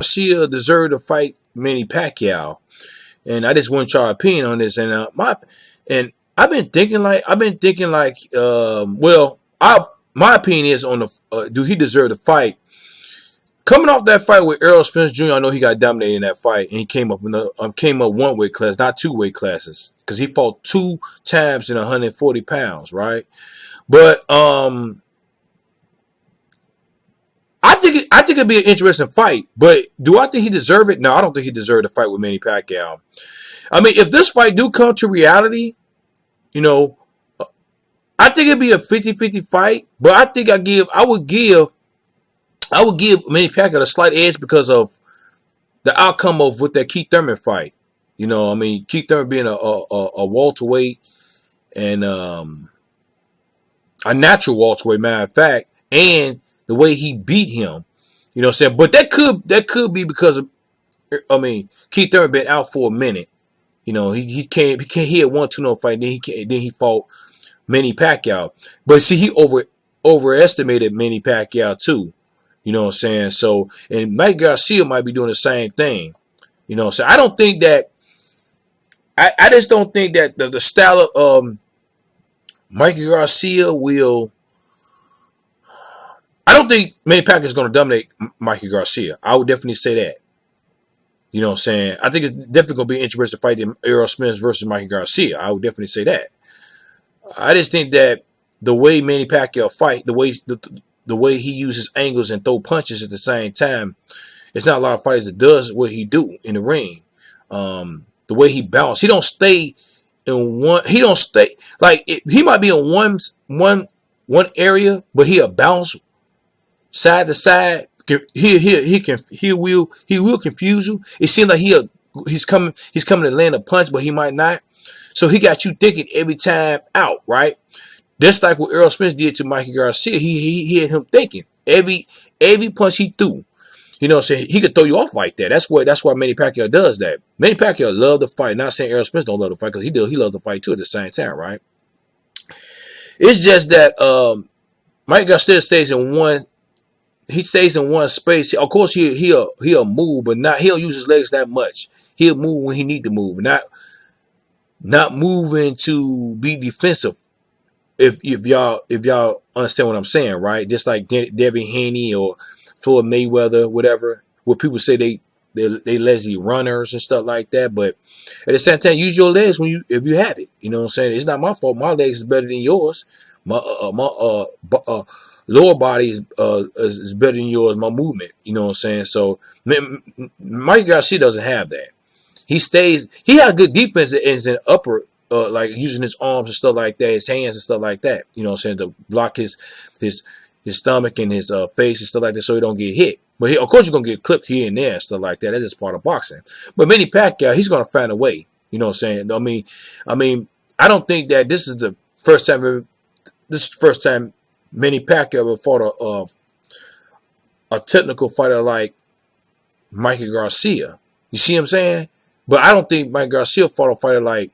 Garcia deserved to fight Manny Pacquiao, and I just want your opinion on this. And I've been thinking well, my opinion is on the do he deserve to fight? Coming off that fight with Errol Spence Jr., I know he got dominated in that fight, and he came up one weight class, not two weight classes, because he fought 2 times in 140 pounds, right? But I think it'd be an interesting fight. But do I think he deserved it? No, I don't think he deserved to fight with Manny Pacquiao. I mean, if this fight do come to reality, you know, I think it'd be a 50-50 fight. But I think I would give Manny Pacquiao a slight edge because of the outcome of with that Keith Thurman fight. You know, I mean, Keith Thurman being a welterweight and a natural welterweight, matter of fact, and the way he beat him. You know what I'm saying? But that could be because of, I mean, Keith Thurman been out for a minute. You know, he had 1-2-0 fight, then he fought Manny Pacquiao. But see, he overestimated Manny Pacquiao too. You know what I'm saying? So, and Mike Garcia might be doing the same thing. You know, so I don't think that. I just don't think that the style of Mike Garcia will. I don't think Manny Pacquiao is going to dominate Mikey Garcia. I would definitely say that. You know what I'm saying? I think it's definitely going to be an interesting fight in Errol Spence versus Mikey Garcia. I would definitely say that. I just think that the way Manny Pacquiao fight, the way he uses angles and throw punches at the same time, it's not a lot of fighters that does what he do in the ring. The way he bounce, he don't stay in one. He don't stay he might be in one area, but he'll bounce side to side. He will confuse you. It seems like he's coming to land a punch, but he might not. So he got you thinking every time out, right? Just like what Errol Spence did to Mikey Garcia, he had him thinking every punch he threw. You know, saying he could throw you off like that. That's why Manny Pacquiao does that. Manny Pacquiao love to fight. Not saying Errol Spence don't love to fight, because he loves to fight too at the same time, right? It's just that Mike Garcia stays in one. He stays in one space. Of course, he'll move, but he'll use his legs that much. He'll move when he need to move, not moving to be defensive. If y'all understand what I'm saying, right? Just like Devin Haney or Floyd Mayweather, whatever, where people say they lazy runners and stuff like that, but at the same time, use your legs if you have it. You know what I'm saying? It's not my fault. My legs is better than yours. My lower body is better than yours. My movement, you know what I'm saying? So Mike Garcia doesn't have that. He has good defense as an upper, like using his arms and stuff like that, his hands and stuff like that. You know what I'm saying? To block his stomach and his face and stuff like that, so he don't get hit. But of course, you're gonna get clipped here and there and stuff like that. That is part of boxing. But Manny Pacquiao, he's gonna find a way. You know what I'm saying? I mean, I don't think that this is the first time. This is the first time Manny Pacquiao ever fought a technical fighter like Mikey Garcia. You see what I'm saying? But I don't think Mike Garcia fought a fighter like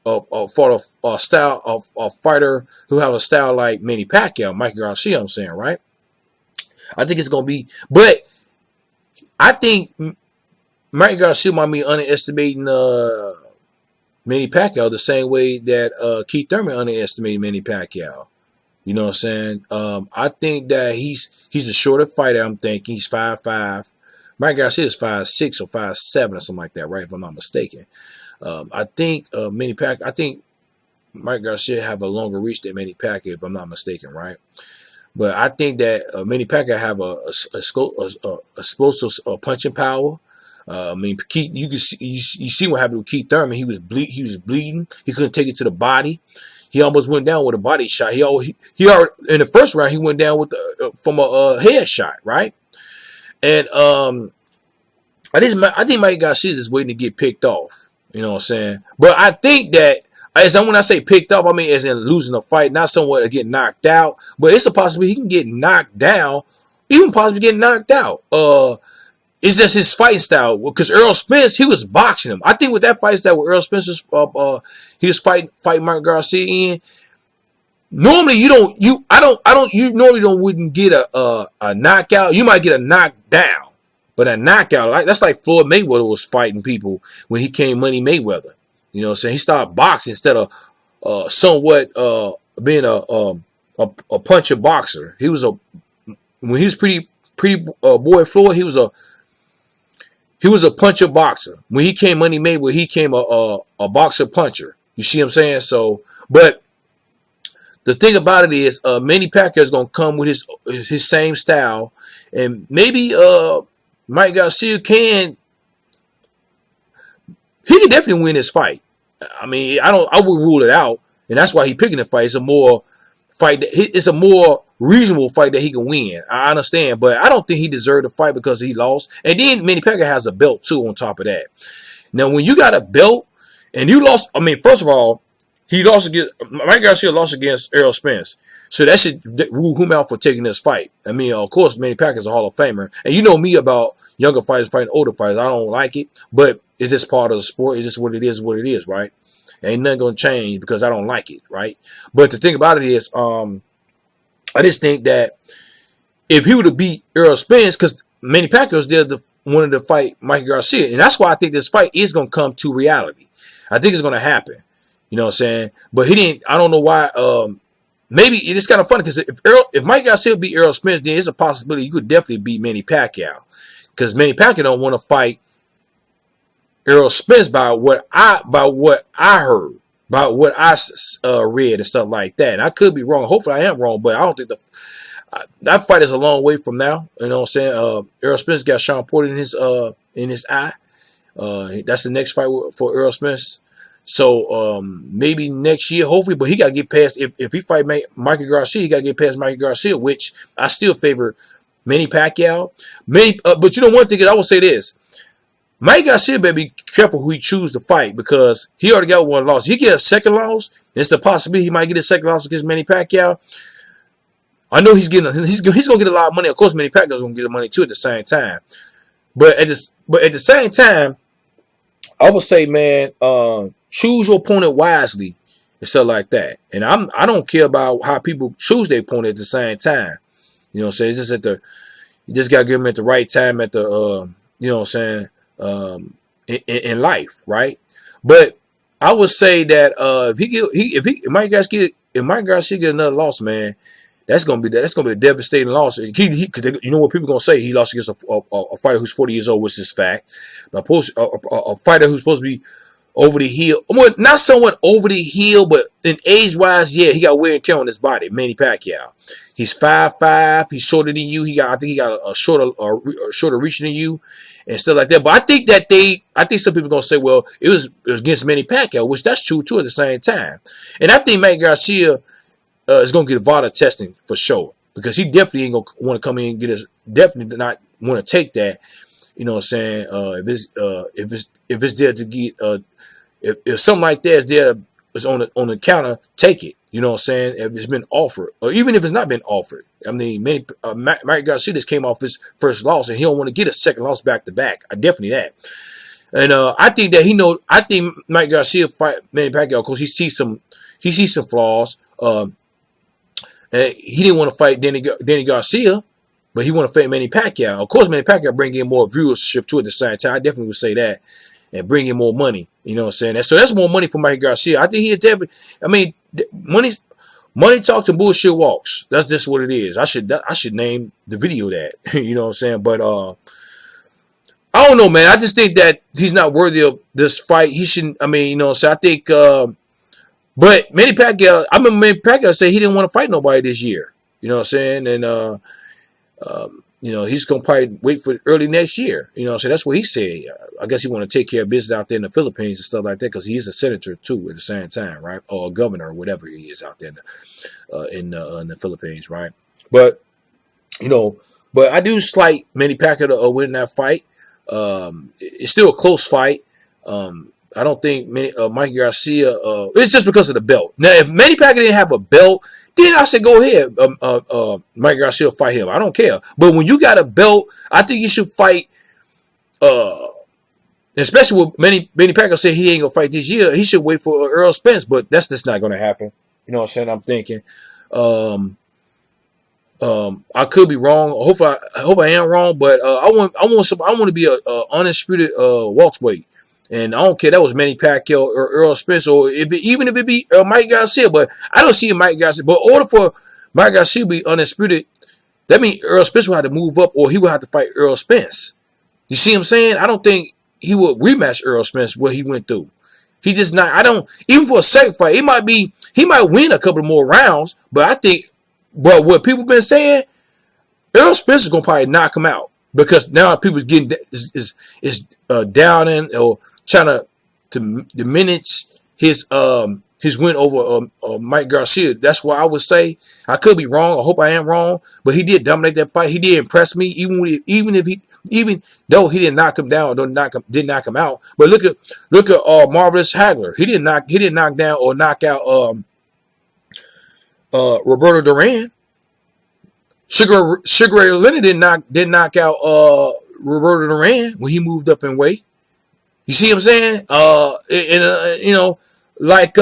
fought a style of a fighter who have a style like Manny Pacquiao, Mikey Garcia. I'm saying, right? I think it's gonna be, but I think Mikey Garcia might be underestimating Manny Pacquiao the same way that Keith Thurman underestimated Manny Pacquiao. You know what I'm saying? I think that he's the shorter fighter. I'm thinking he's 5'5". Mike Garcia is 5'6" or 5'7" or something like that, right? If I'm not mistaken. I think I think Mike Garcia have a longer reach than Manny Pacquiao, if I'm not mistaken, right? But I think that Manny Pacquiao have a explosive punching power. I mean, Keith, you see what happened with Keith Thurman. He was bleeding. He couldn't take it to the body. He almost went down with a body shot. He already in the first round he went down with from a head shot, right? And I think Mike Garcia is waiting to get picked off. You know what I'm saying? But I think that when I say picked off, I mean as in losing a fight, not someone to get knocked out. But it's a possibility he can get knocked down, even possibly get knocked out. It's just his fighting style. Because Errol Spence, he was boxing him. I think with that fight style, with Errol Spence, he was fighting Mike Garcia in. Normally, you normally wouldn't get a knockout. You might get a knockdown. But a knockout, like that's like Floyd Mayweather was fighting people when he came Money Mayweather. You know what I'm saying? He started boxing instead of somewhat being a puncher boxer. He was when he was pretty boy Floyd, he was a puncher boxer. When he came Money Mayweather, he came a boxer puncher. You see what I'm saying? So, but the thing about it is, Manny Pacquiao is gonna come with his same style, and maybe Mike Garcia can definitely win this fight. I mean, I wouldn't rule it out, and that's why he's picking the fight. It's a more reasonable fight that he can win. I understand, but I don't think he deserved the fight because he lost. And then Manny Pacquiao has a belt too on top of that. Now, when you got a belt and you lost, I mean, first of all, Mike Garcia lost against Errol Spence. So that should rule him out for taking this fight. I mean, of course, Manny Pacquiao is a Hall of Famer. And you know me about younger fighters fighting older fighters. I don't like it, but it's just part of the sport. It's just what it is, right? Ain't nothing going to change because I don't like it, right? But the thing about it is, I just think that if he would have beat Errol Spence, because Manny Pacquiao wanted to fight Mikey Garcia, and that's why I think this fight is going to come to reality. I think it's going to happen. You know what I'm saying? But he didn't. I don't know why. Maybe it's kind of funny because if Mike Garcia beat Errol Spence, then it's a possibility you could definitely beat Manny Pacquiao, because Manny Pacquiao don't want to fight Errol Spence by what I heard, by what I read and stuff like that. And I could be wrong. Hopefully I am wrong, but I don't think that fight is a long way from now. You know what I'm saying? Errol Spence got Sean Porter in his eye. That's the next fight for Errol Spence. So maybe next year, hopefully, but he got to get past, if he fight Mikey Garcia, he got to get past Mikey Garcia, which I still favor Manny Pacquiao. But you know, one thing is, I will say this: Mike Garcia better be careful who he chooses to fight, because he already got one loss. He get a second loss, it's a possibility he might get a second loss against Manny Pacquiao. I know he's gonna get a lot of money. Of course, Manny Pacquiao's gonna get the money too at the same time. But at the same time, I would say, man, choose your opponent wisely and stuff like that. And I don't care about how people choose their opponent at the same time. You know what I'm saying? It's just you just gotta give them at the right time at the you know what I'm saying, in life, right? But I would say that if Mike Garcia get another loss, man, that's gonna be a devastating loss. You know what people gonna say? He lost against a fighter who's 40 years old, which is fact. A fighter who's supposed to be over the hill, well, not somewhat over the hill, but in age wise, yeah, he got wear and tear on his body. Manny Pacquiao, he's 5'5", he's shorter than you. I think he got a shorter reach than you and stuff like that. But I think some people are gonna say, well, it was against Manny Pacquiao, which that's true too at the same time. And I think Manny Garcia is gonna get a VADA testing for sure, because he definitely ain't gonna want to come in and get us. Definitely not want to take that. You know what I'm saying? If it's there to get if something like that is there, is on the counter, take it. You know what I'm saying? If it's been offered, or even if it's not been offered. I mean, Mike Garcia just came off his first loss, and he don't want to get a second loss back to back. Definitely that. And I think that I think Mike Garcia fight Manny Pacquiao because he sees some flaws. And he didn't want to fight Danny Garcia, but he want to fight Manny Pacquiao. Of course, Manny Pacquiao bring in more viewership too at the same time. I definitely would say that, and bring in more money. You know what I'm saying? So that's more money for Mike Garcia. I think he definitely. I mean, money talks and bullshit walks. That's just what it is. I should name the video that. You know what I'm saying? But I don't know, man. I just think that he's not worthy of this fight. He shouldn't. I mean, you know what I'm saying? I think. But Manny Pacquiao, I remember Manny Pacquiao say he didn't want to fight nobody this year. You know what I'm saying? And you know, he's gonna probably wait for early next year. You know what I'm saying? That's what he said. I guess he want to take care of business out there in the Philippines and stuff like that, because he is a senator too at the same time, right? Or a governor or whatever he is out there in the Philippines, right? But you know, but I do slight Manny Pacquiao to win that fight. It's still a close fight. I don't think Mikey Garcia. It's just because of the belt. Now, if Manny Pacquiao didn't have a belt, then I said go ahead. Mikey Garcia fight him. I don't care. But when you got a belt, I think you should fight. Especially with Manny Pacquiao said he ain't gonna fight this year. He should wait for Errol Spence, but that's just not gonna happen. You know what I'm saying? I'm thinking. I could be wrong. I hope I am wrong, but I want to be a undisputed welterweight, and I don't care that was Manny Pacquiao or Earl Spence, or even if it be Mike Garcia. But I don't see Mike Garcia. But in order for Mike Garcia to be undisputed, that means Earl Spence will have to move up, or he will have to fight Earl Spence. You see what I'm saying? I don't think he would rematch Earl Spence what he went through. He just not. I don't even for a second fight. He might win a couple more rounds, but I think. But what people been saying, Earl Spence is gonna probably knock him out because now people's getting is downing or trying to diminish his win over Mike Garcia. That's why I would say I could be wrong. I hope I am wrong, but he did dominate that fight. He did impress me, even though he didn't knock him down, didn't knock him out. But look at Marvelous Hagler. He didn't knock down or knock out Roberto Duran. Sugar Ray Leonard didn't knock out Roberto Duran when he moved up in weight. You see what I'm saying? You know, like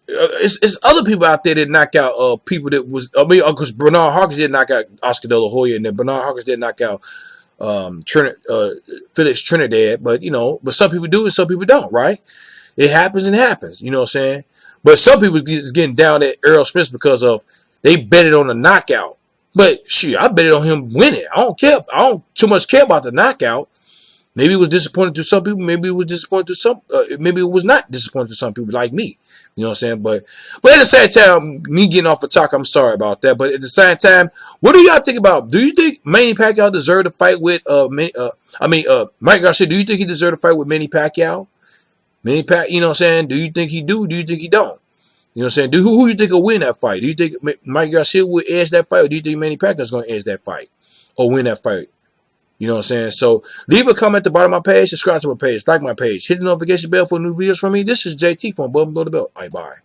it's other people out there that knock out people that was. I mean, because Bernard Hawkins did knock out Oscar De La Hoya, and then Bernard Hawkins did knock out Felix Trinidad. But but some people do and some people don't, right? It happens and happens. You know what I'm saying? But some people is getting down at Earl Spence because of they betted on the knockout. But shit, I betted on him winning. I don't care. I don't too much care about the knockout. Maybe it was disappointing to some people. Maybe it was disappointing to some. Maybe it was not disappointing to some people like me. You know what I'm saying? But at the same time, me getting off the talk, I'm sorry about that. But at the same time, what do y'all think about? Do you think Manny Pacquiao deserved to fight with Mike Garcia? Do you think he deserved to fight with Manny Pacquiao? Manny Pac, you know what I'm saying? Do you think he do? Do you think he don't? You know what I'm saying? Who you think will win that fight? Do you think Mike Garcia will edge that fight, or do you think Manny Pacquiao is going to edge that fight or win that fight? You know what I'm saying? So leave a comment at the bottom of my page, subscribe to my page, like my page, hit the notification bell for new videos from me. This is JT from Above and Below the Belt. All right, bye.